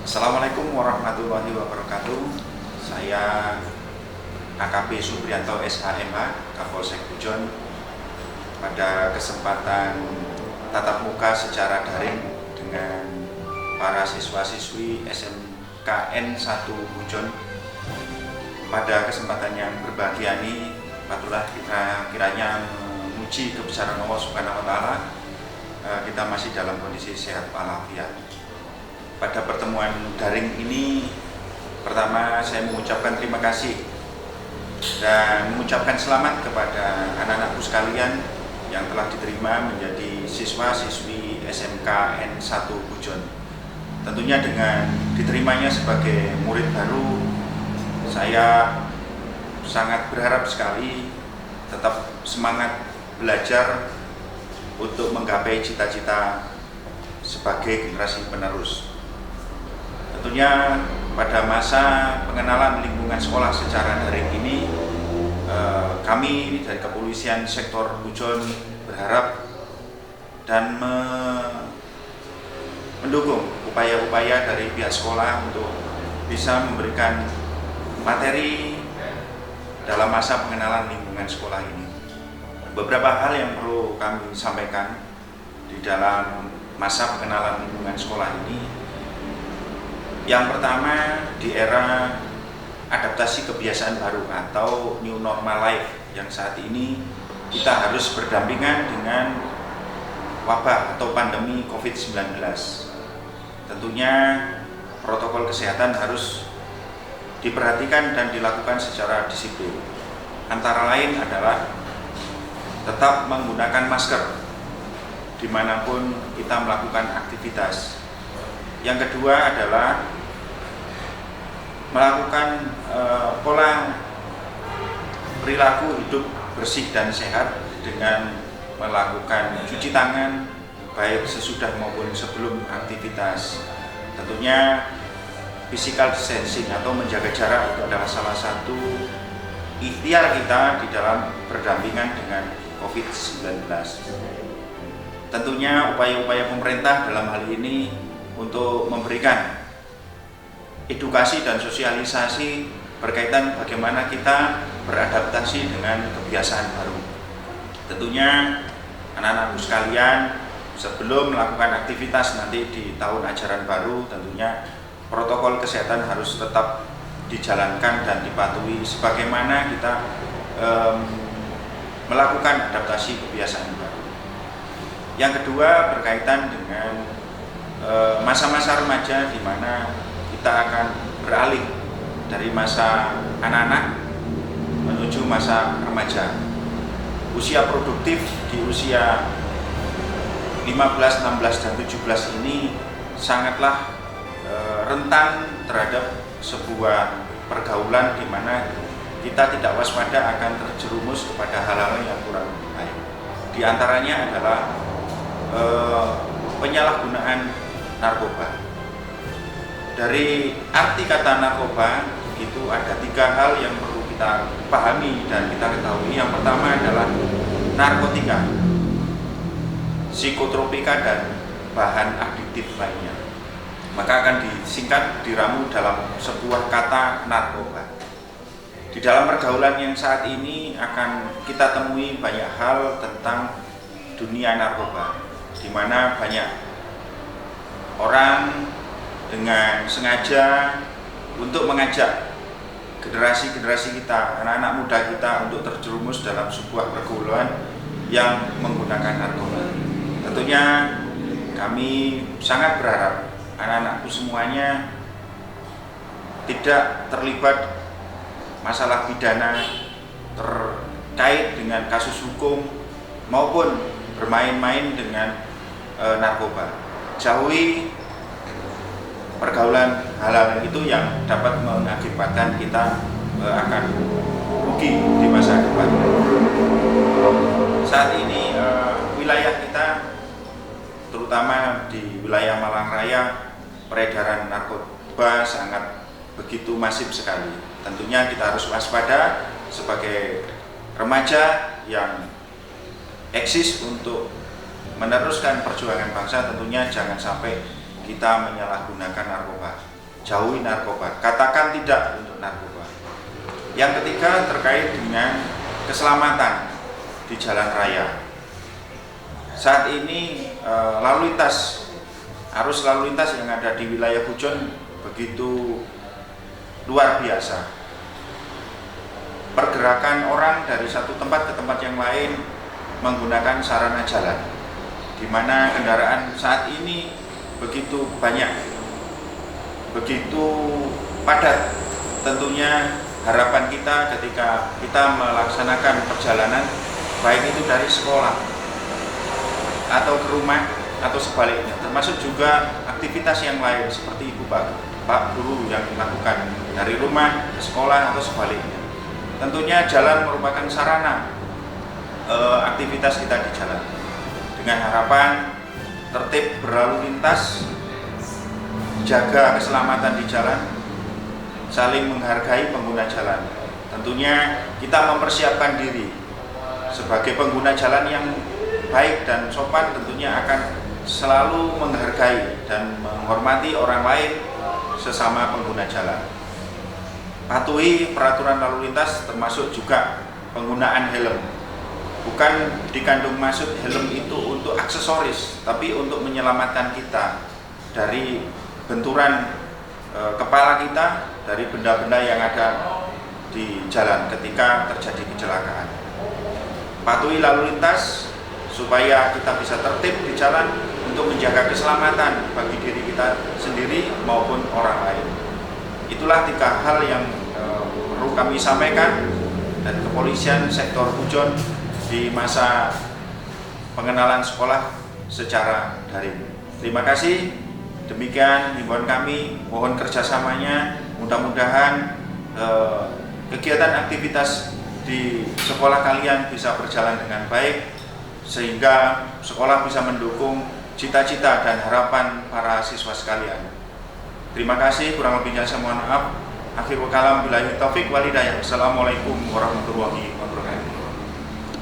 Assalamualaikum warahmatullahi wabarakatuh. Saya AKP Supriyanto SHMH, Kapolsek Pujon. Pada kesempatan tatap muka secara daring dengan para siswa-siswi SMKN 1 Pujon. Pada kesempatan yang berbahagia ini, patutlah kita kiranya memuji kebesaran Allah Subhanahu wa Ta'ala. Kita masih dalam kondisi sehat walafiat. Pada pertemuan daring ini, pertama saya mengucapkan terima kasih dan mengucapkan selamat kepada anak-anakku sekalian yang telah diterima menjadi siswa-siswi SMKN 1 Pujon. Tentunya dengan diterimanya sebagai murid baru, saya sangat berharap sekali tetap semangat belajar untuk menggapai cita-cita sebagai generasi penerus. Tentunya pada masa pengenalan lingkungan sekolah secara daring ini, kami dari Kepolisian Sektor Pujon berharap dan mendukung upaya-upaya dari pihak sekolah untuk bisa memberikan materi dalam masa pengenalan lingkungan sekolah ini. Beberapa hal yang perlu kami sampaikan di dalam masa pengenalan lingkungan sekolah ini. Yang pertama, di era adaptasi kebiasaan baru atau new normal life yang saat ini kita harus berdampingan dengan wabah atau pandemi COVID-19. Tentunya protokol kesehatan harus diperhatikan dan dilakukan secara disiplin. Antara lain adalah tetap menggunakan masker dimanapun kita melakukan aktivitas. Yang kedua adalah melakukan pola perilaku hidup bersih dan sehat dengan melakukan cuci tangan baik sesudah maupun sebelum aktivitas. Tentunya physical distancing atau menjaga jarak itu adalah salah satu ikhtiar kita di dalam berdampingan dengan COVID-19. Tentunya upaya-upaya pemerintah dalam hal ini untuk memberikan edukasi dan sosialisasi berkaitan bagaimana kita beradaptasi dengan kebiasaan baru. Tentunya anak-anakku sekalian, sebelum melakukan aktivitas nanti di tahun ajaran baru, tentunya protokol kesehatan harus tetap dijalankan dan dipatuhi sebagaimana kita melakukan adaptasi kebiasaan baru. Yang kedua berkaitan dengan masa-masa remaja di mana kita akan beralih dari masa anak-anak menuju masa remaja. Usia produktif di usia 15, 16, dan 17 ini sangatlah rentan terhadap sebuah pergaulan di mana kita tidak waspada akan terjerumus kepada hal-hal yang kurang baik. Di antaranya adalah penyalahgunaan narkoba. Dari arti kata narkoba itu ada 3 hal yang perlu kita pahami dan kita ketahui. Yang pertama adalah narkotika, psikotropika, dan bahan adiktif lainnya. Maka akan disingkat diramu dalam sebuah kata narkoba. Di dalam pergaulan yang saat ini akan kita temui banyak hal tentang dunia narkoba, di mana banyak orang dengan sengaja untuk mengajak generasi-generasi kita, anak-anak muda kita untuk terjerumus dalam sebuah pergaulan yang menggunakan narkoba. Tentunya kami sangat berharap anak-anakku semuanya tidak terlibat masalah pidana terkait dengan kasus hukum maupun bermain-main dengan narkoba. Jauhi pergaulan hal-hal itu yang dapat mengakibatkan kita akan rugi di masa depan. Saat ini wilayah kita, terutama di wilayah Malang Raya, peredaran narkoba sangat begitu masif sekali. Tentunya kita harus waspada sebagai remaja yang eksis untuk meneruskan perjuangan bangsa. Tentunya jangan sampai kita menyalahgunakan narkoba. jauhi narkoba, katakan tidak untuk narkoba. Yang ketiga terkait dengan keselamatan di jalan raya. Saat ini arus lalu lintas yang ada di wilayah Pujon begitu luar biasa. Pergerakan orang dari satu tempat ke tempat yang lain menggunakan sarana jalan, di mana kendaraan saat ini begitu banyak, begitu padat. Tentunya harapan kita ketika kita melaksanakan perjalanan, baik itu dari sekolah atau ke rumah atau sebaliknya, termasuk juga aktivitas yang lain seperti ibu pak guru yang melakukan dari rumah ke sekolah atau sebaliknya. Tentunya jalan merupakan sarana aktivitas kita di jalan, dengan harapan tertib berlalu lintas, jaga keselamatan di jalan, saling menghargai pengguna jalan. Tentunya kita mempersiapkan diri sebagai pengguna jalan yang baik dan sopan, tentunya akan selalu menghargai dan menghormati orang lain sesama pengguna jalan. Patuhi peraturan lalu lintas, termasuk juga penggunaan helm. Bukan dikandung maksud helm itu untuk aksesoris, tapi untuk menyelamatkan kita dari benturan kepala kita, dari benda-benda yang ada di jalan ketika terjadi kecelakaan. Patuhi lalu lintas supaya kita bisa tertib di jalan untuk menjaga keselamatan bagi diri kita sendiri maupun orang lain. Itulah 3 hal yang perlu kami sampaikan dan kepolisian sektor Pujon di masa pengenalan sekolah secara daring. Terima kasih. Demikian himbauan kami, mohon kerjasamanya. Mudah-mudahan kegiatan aktivitas di sekolah kalian bisa berjalan dengan baik, sehingga sekolah bisa mendukung cita-cita dan harapan para siswa sekalian. Terima kasih, kurang lebihnya saya mohon maaf. Akhirul kalam billahi taufik wal hidayah. Assalamualaikum warahmatullahi wabarakatuh.